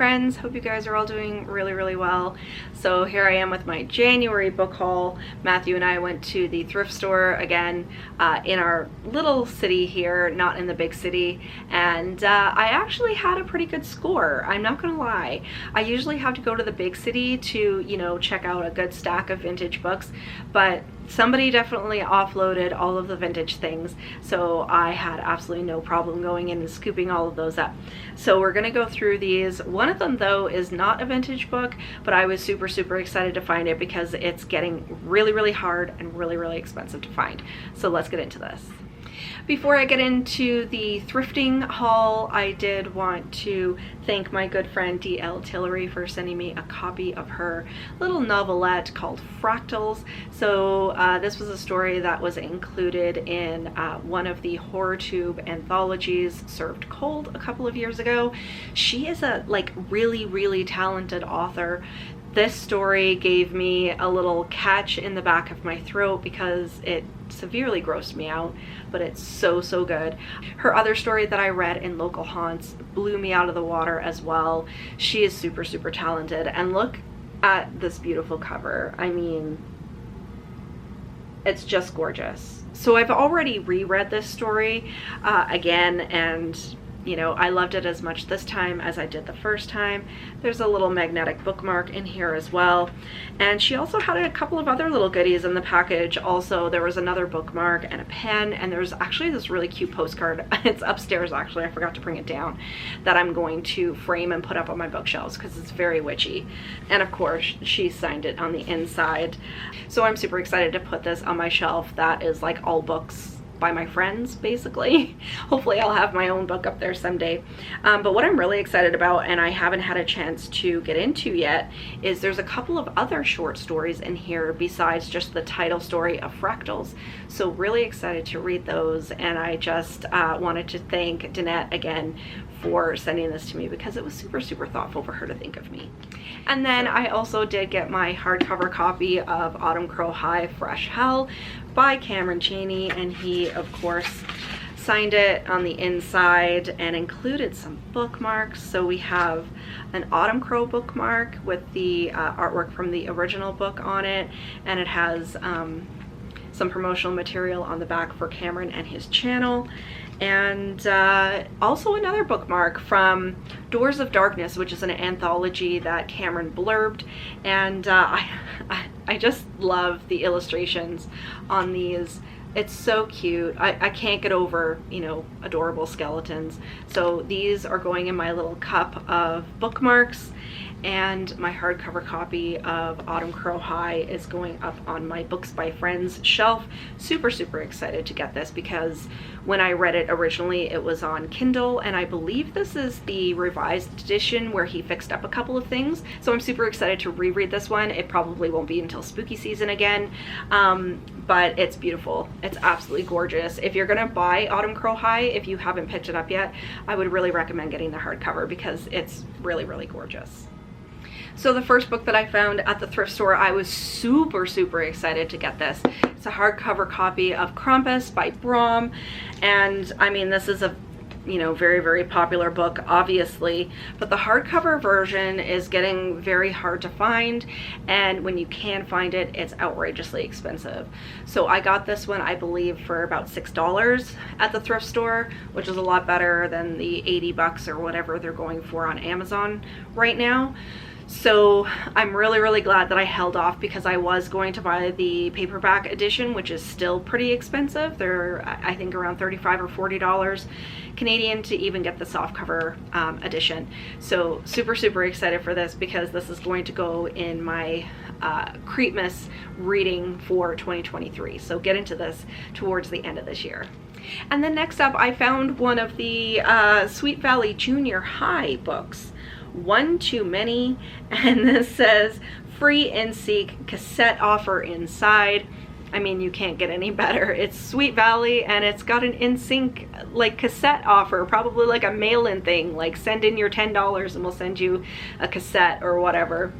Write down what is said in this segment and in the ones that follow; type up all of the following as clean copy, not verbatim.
friends, hope you guys are all doing really well. So here I am with my January book haul. Matthew and I went to the thrift store again in our little city here, not in the big city, and I actually had a pretty good score. I'm not gonna lie. I usually have to go to the big city to, you know, check out a good stack of vintage books, but somebody definitely offloaded all of the vintage things, so I had absolutely no problem going in and scooping all of those up. So we're gonna go through these. One of them though is not a vintage book, but I was super excited to find it because it's getting really hard and really expensive to find. So let's get into this. Before I get into the thrifting haul, I did want to thank my good friend D.L. Tillery for sending me a copy of her little novelette called Fractals. So this was a story that was included in one of the HorrorTube anthologies, Served Cold, a couple of years ago. She is a really talented author. This story gave me a little catch in the back of my throat because it severely grossed me out, but it's so good. Her other story that I read in Local Haunts blew me out of the water as well. She is super talented, and look at this beautiful cover. I mean, it's just gorgeous. So I've already reread this story again, and you know, I loved it as much this time as I did the first time. There's a little magnetic bookmark in here as well. And she also had a couple of other little goodies in the package. Also, there was another bookmark and a pen, and there's actually this really cute postcard. It's upstairs, actually. I forgot to bring it down, that I'm going to frame and put up on my bookshelves because it's very witchy. And of course, she signed it on the inside. So I'm super excited to put this on my shelf that is like all books by my friends, basically. Hopefully I'll have my own book up there someday. But what I'm really excited about, and I haven't had a chance to get into yet, is there's a couple of other short stories in here besides just the title story of Fractals. So really excited to read those, and I just wanted to thank Danette again for sending this to me because it was super thoughtful for her to think of me. And then I also did get my hardcover copy of Autumn Crow High Fresh Hell by Cameron Chaney, and he of course signed it on the inside and included some bookmarks. So we have an Autumn Crow bookmark with the artwork from the original book on it, and it has some promotional material on the back for Cameron and his channel. And also another bookmark from Doors of Darkness, which is an anthology that Cameron blurbed, and I just love the illustrations on these. It's so cute. I can't get over, you know, adorable skeletons. So these are going in my little cup of bookmarks, and my hardcover copy of Autumn Crow High is going up on my Books by Friends shelf. Super excited to get this because when I read it originally, it was on Kindle, and I believe this is the revised edition where he fixed up a couple of things. So I'm super excited to reread this one. It probably won't be until spooky season again, but it's beautiful. It's absolutely gorgeous. If you're gonna buy Autumn Crow High, if you haven't picked it up yet, I would really recommend getting the hardcover because it's really gorgeous. So the first book that I found at the thrift store, I was super excited to get this. It's a hardcover copy of Crompus by Brom, and I mean, this is a, you know, very popular book, obviously, but the hardcover version is getting very hard to find, and when you can find it, it's outrageously expensive. So I got this one, I believe, for about $6 at the thrift store, which is a lot better than the 80 bucks or whatever they're going for on Amazon right now. So I'm really glad that I held off because I was going to buy the paperback edition, which is still pretty expensive. They're, I think, around $35 or $40 Canadian to even get the softcover edition. So super excited for this because this is going to go in my Creepmas reading for 2023. So get into this towards the end of this year. And then next up, I found one of the Sweet Valley Junior High books, One Too Many, and this says free NSYNC cassette offer inside. I mean, you can't get any better. It's Sweet Valley, and it's got an NSYNC like cassette offer, probably like a mail-in thing, like send in your $10 and we'll send you a cassette or whatever.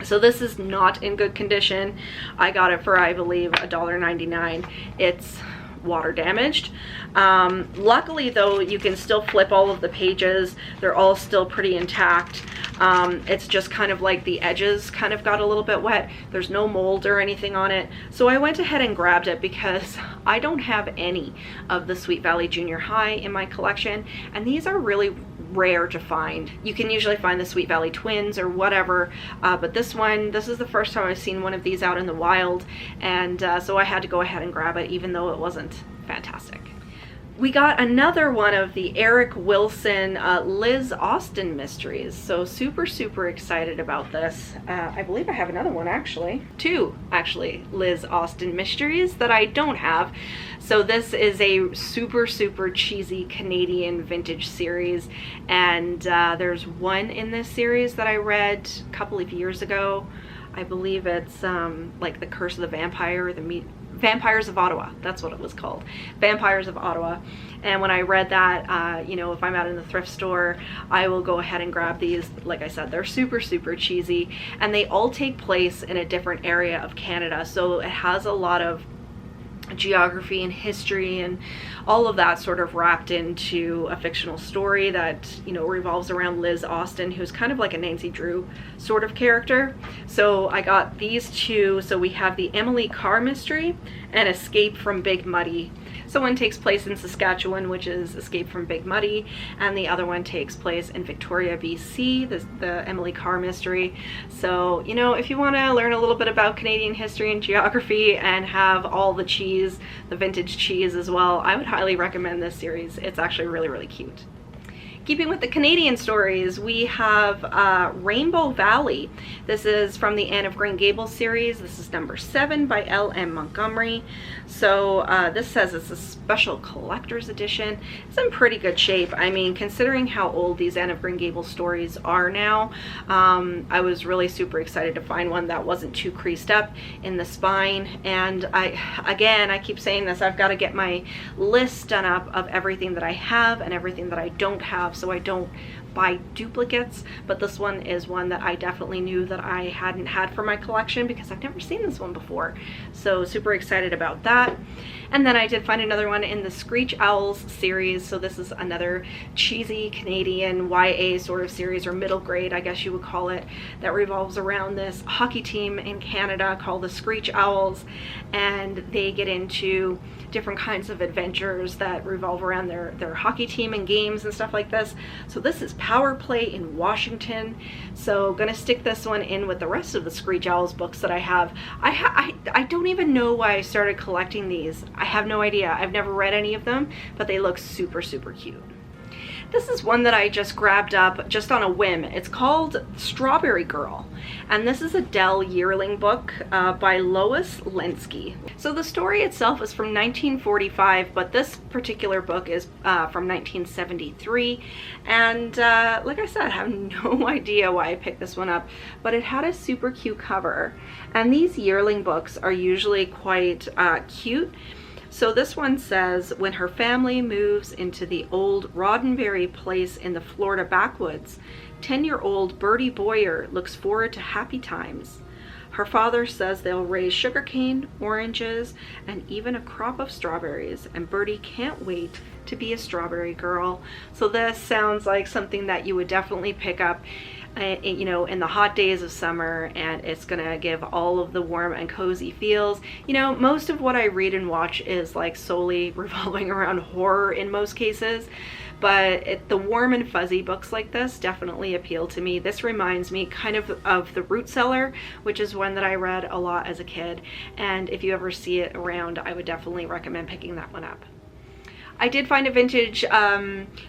So this is not in good condition. I got it for, I believe, $1.99. It's water damaged. Luckily though, you can still flip all of the pages. They're all still pretty intact. It's just kind of like the edges kind of got a little bit wet. There's no mold or anything on it. So I went ahead and grabbed it because I don't have any of the Sweet Valley Junior High in my collection, and these are really rare to find. You can usually find the Sweet Valley Twins or whatever, but this is the first time I've seen one of these out in the wild, and so I had to go ahead and grab it even though it wasn't fantastic. We got another one of the Eric Wilson Liz Austen mysteries, so super excited about this. I believe I have another one actually. Two actually Liz Austen mysteries that I don't have. So this is a super cheesy Canadian vintage series, and there's one in this series that I read a couple of years ago. I believe it's like The Curse of the Vampire, or Vampires of Ottawa, that's what it was called, Vampires of Ottawa. And when I read that, you know, if I'm out in the thrift store, I will go ahead and grab these. Like I said, they're super cheesy, and they all take place in a different area of Canada, so it has a lot of geography and history and all of that sort of wrapped into a fictional story that, you know, revolves around Liz Austen, who's kind of like a Nancy Drew sort of character. So I got these two. So we have the Emily Carr mystery and Escape from Big Muddy. So one takes place in Saskatchewan, which is Escape from Big Muddy, and the other one takes place in Victoria, BC, the Emily Carr mystery. So, you know, if you want to learn a little bit about Canadian history and geography and have all the cheese, the vintage cheese as well, I would highly recommend this series. It's actually really cute. Keeping with the Canadian stories, we have Rainbow Valley. This is from the Anne of Green Gables series. This is number 7 by L.M. Montgomery. So this says it's a special collector's edition. It's in pretty good shape. I mean, considering how old these Anne of Green Gables stories are now, I was really super excited to find one that wasn't too creased up in the spine. And I keep saying this, I've got to get my list done up of everything that I have and everything that I don't have, so I don't buy duplicates. But this one is one that I definitely knew that I hadn't had for my collection because I've never seen this one before, so super excited about that. And then I did find another one in the Screech Owls series. So this is another cheesy Canadian YA sort of series, or middle grade I guess you would call it, that revolves around this hockey team in Canada called the Screech Owls, and they get into different kinds of adventures that revolve around their hockey team and games and stuff like this. So this is Power Play in Washington. So gonna stick this one in with the rest of the Screech Owls books that I have. I don't even know why I started collecting these. I have no idea. I've never read any of them, but they look super cute. This is one that I just grabbed up just on a whim. It's called Strawberry Girl, and this is a Dell Yearling book by Lois Lenski. So the story itself is from 1945, but this particular book is from 1973, and like I said, I have no idea why I picked this one up, but it had a super cute cover, and these Yearling books are usually quite cute. So this one says, when her family moves into the old Roddenberry place in the Florida backwoods, 10-year-old Bertie Boyer looks forward to happy times. Her father says they'll raise sugarcane, oranges, and even a crop of strawberries, and Bertie can't wait to be a strawberry girl. So this sounds like something that you would definitely pick up you know, in the hot days of summer, and it's gonna give all of the warm and cozy feels. You know, most of what I read and watch is like solely revolving around horror in most cases, but the warm and fuzzy books like this definitely appeal to me. This reminds me kind of The Root Cellar, which is one that I read a lot as a kid, and if you ever see it around, I would definitely recommend picking that one up. I did find a vintage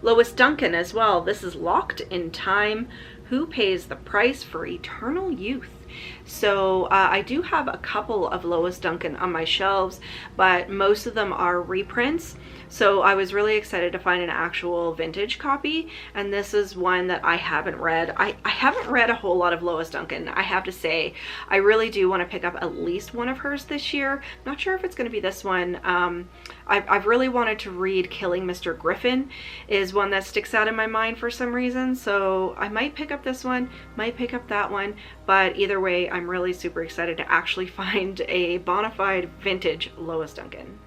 Lois Duncan as well. This is Locked in Time. Who Pays the Price for Eternal Youth? So I do have a couple of Lois Duncan on my shelves, but most of them are reprints. So I was really excited to find an actual vintage copy, and this is one that I haven't read. I haven't read a whole lot of Lois Duncan, I have to say. I really do want to pick up at least one of hers this year. Not sure if it's going to be this one. I've really wanted to read Killing Mr. Griffin, is one that sticks out in my mind for some reason. So I might pick up this one, might pick up that one, but either way, I'm really super excited to actually find a bona fide vintage Lois Duncan.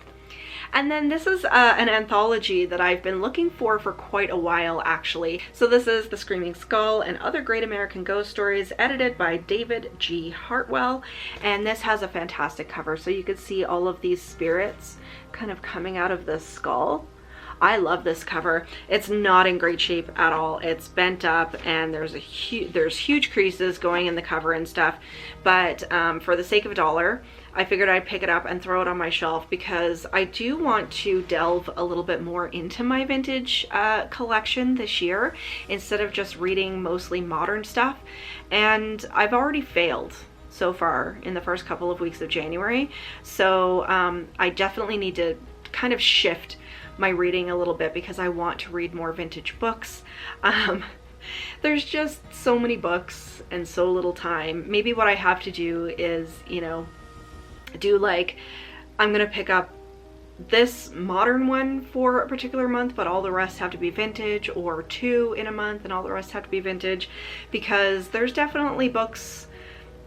And then this is an anthology that I've been looking for quite a while, actually. So this is The Screaming Skull and Other Great American Ghost Stories, edited by David G. Hartwell. And this has a fantastic cover, so you can see all of these spirits kind of coming out of the skull. I love this cover. It's not in great shape at all. It's bent up and there's huge creases going in the cover and stuff. But for the sake of $1, I figured I'd pick it up and throw it on my shelf because I do want to delve a little bit more into my vintage collection this year instead of just reading mostly modern stuff. And I've already failed so far in the first couple of weeks of January. So I definitely need to kind of shift my reading a little bit because I want to read more vintage books. There's just so many books and so little time. Maybe what I have to do is, you know, do like, I'm gonna pick up this modern one for a particular month, but all the rest have to be vintage, or 2 in a month and all the rest have to be vintage, because there's definitely books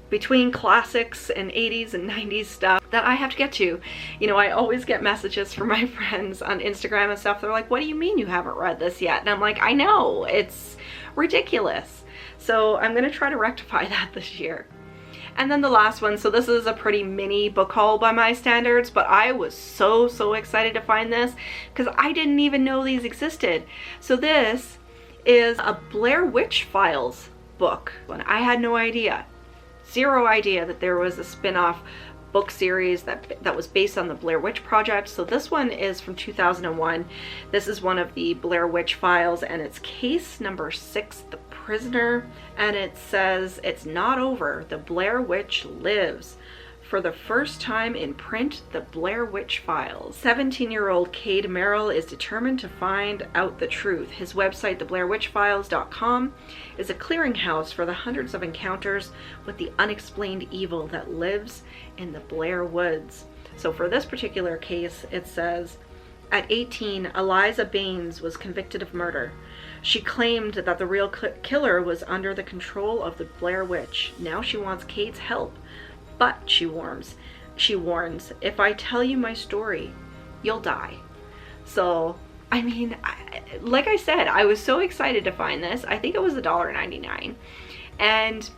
between classics and 80s and 90s stuff that I have to get to. You know, I always get messages from my friends on Instagram and stuff. They're like, what do you mean you haven't read this yet? And I'm like, I know, it's ridiculous. So I'm gonna try to rectify that this year. And then the last one, so this is a pretty mini book haul by my standards, but I was so excited to find this because I didn't even know these existed. So this is a Blair Witch Files book, and I had no idea. Zero idea that there was a spin-off book series that was based on the Blair Witch Project. So this one is from 2001. This is one of the Blair Witch Files, and it's case number 6, The Prisoner, and it says, "It's not over. The Blair Witch lives. For the first time in print, the Blair Witch Files." 17-year-old Cade Merrill is determined to find out the truth. His website, theblairwitchfiles.com, is a clearinghouse for the hundreds of encounters with the unexplained evil that lives in the Blair Woods. So for this particular case, it says, at 18, Eliza Baines was convicted of murder. She claimed that the real killer was under the control of the Blair Witch. Now she wants Cade's help. But she warns, if I tell you my story, you'll die. So, I mean, like I said, I was so excited to find this. I think it was $1.99. And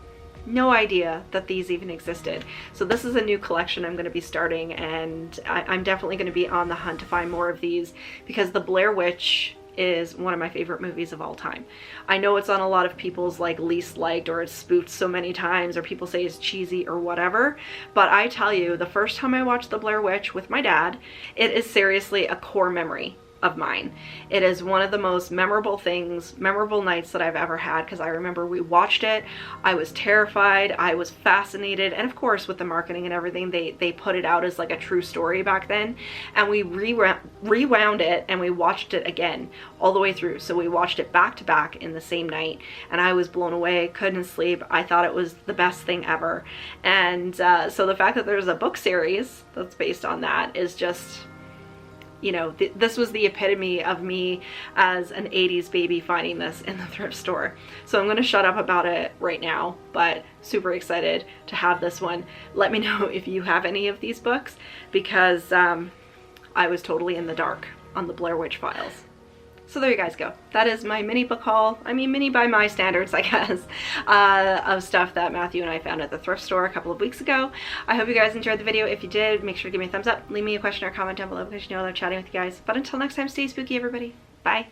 no idea that these even existed. So this is a new collection I'm going to be starting, and I'm definitely going to be on the hunt to find more of these because The Blair Witch is one of my favorite movies of all time. I know it's on a lot of people's like least liked, or it's spoofed so many times, or people say it's cheesy or whatever, but I tell you, the first time I watched The Blair Witch with my dad, it is seriously a core memory of mine. It is one of the most memorable nights that I've ever had, because I remember we watched it, I was terrified, I was fascinated, and of course with the marketing and everything, they put it out as like a true story back then, and we rewound it and we watched it again all the way through. So we watched it back to back in the same night, and I was blown away, couldn't sleep. I thought it was the best thing ever. And so the fact that there's a book series that's based on that is just, you know, this was the epitome of me as an 80s baby finding this in the thrift store. So I'm going to shut up about it right now, but super excited to have this one. Let me know if you have any of these books, because I was totally in the dark on the Blair Witch Files. So there you guys go. That is my mini book haul. I mean, mini by my standards, I guess, of stuff that Matthew and I found at the thrift store a couple of weeks ago. I hope you guys enjoyed the video. If you did, make sure to give me a thumbs up. Leave me a question or comment down below because you know I love chatting with you guys. But until next time, stay spooky, everybody. Bye.